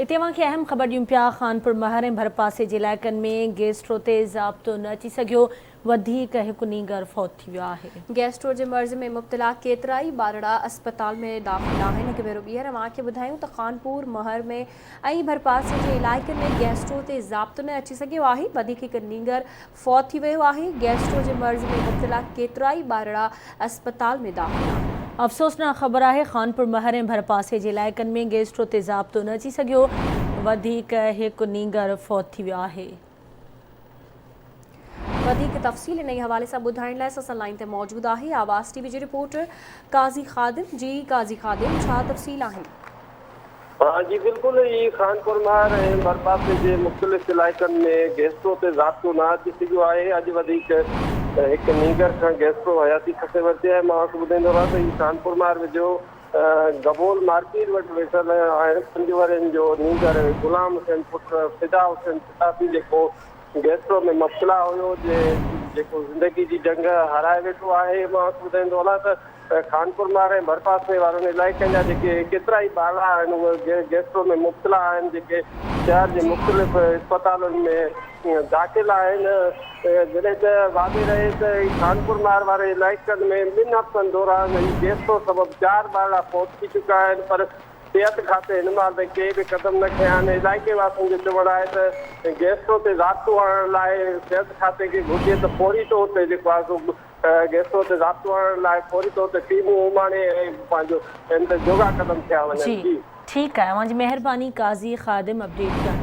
इतवां खे अहम ख़बर ॾियूं पिया। खानपुर महर ऐं भरपासे जे इलाइक़नि में गैस्ट्रो ते ज़ाब्तो न अची सघियो, वधीक हिकु नीगर फौत थी वियो आहे। गैस्ट्रो जे मर्ज़ में मुब्तला केतिरा ई ॿारड़ा अस्पताल में दाख़िल आहिनि। हिकु भेरो ॿीहर तव्हांखे ॿुधायूं त खानपुर महर में ऐं भरपासे जे इलाइक़नि में गैस्ट्रो ते ज़ाब्तो न अची सघियो आहे, वधीक हिकु नीगर फौत थी वियो आहे। गैस्ट्रो जे मर्ज़ में मुब्तला केतिरा ई ॿारड़ा अस्पताल में दाख़िल आहिनि। अफ़सोसनाक ख़बर आहे, खानपुर महर ऐं भरपासे जे इलाइक़नि में गैस्ट्रो ते ज़ाब्तो न अची सघियो, वधीक हिकु नीगर फौत थी वियो आहे। वधीक तफ़सील इन हवाले सां ॿुधाइण लाइ असां लाइन ते मौजूदु आहे आवाज़ टीवी जे रिपोर्टर काज़ी ख़ादिम। जी काज़ी ख़ादिम, छा तफ़सील आहिनि? हाँ जी बिल्कुल, ये खानपुर महर ऐं भरपासे जे मुख़्तलिफ़ इलाइक़नि में गैस्ट्रो ते ज़ाब्तो न अची सघियो आहे। अॼु वधीक हिकु नीगर खां गैस्ट्रो हयाती खसे वरिती आहे। मां ॿुधाईंदो रहां त हीउ खानपुर महर वेझो गबोल मार्केट वटि वेठल आहिनि 5 वरनि जो नीगर गुलाम हुसैन पुटु फिदा हुसैन सिताफी, जेको गैस्ट्रो में मुब्तला हुयो, जेको ज़िंदगी जी जंग हाराए वेठो आहे। मां ॿुधाईंदो हलां त खानपुर महर ऐं भरपासे वारनि इलाइक़नि जा जेके केतिरा ई ॿारड़ा आहिनि उहे गैस्ट्रो में मुब्तला आहिनि, जेके शहर जे मुख़्तलिफ़ अस्पतालुनि में दाख़िल आहिनि। जॾहिं त वादे रहे त खानपुर महर वारे इलाइक़नि में 2 हफ़्तनि दौरान गैस्ट्रो सबबु 4 ॿारड़ा फौत थी चुका आहिनि, पर सिहत खाते हिन महिल ताईं के बि क़दम न खयां आहिनि। इलाइक़े वासियुनि जो चवणु आहे त गैस्ट्रो ते ज़ाब्तो आणण लाइ सिहत खाते खे घुरिजे त फौरी तौर ते जेको आहे सो गैस्ट्रो ते ज़ाब्तो आणण लाइ फौरी तौर ते टीमूं उमाणे ऐं पंहिंजो जोगा क़दम थिया वञनि। जी ठीकु आहे, तव्हांजी महिरबानी काज़ी ख़ादिम अपडेट करण।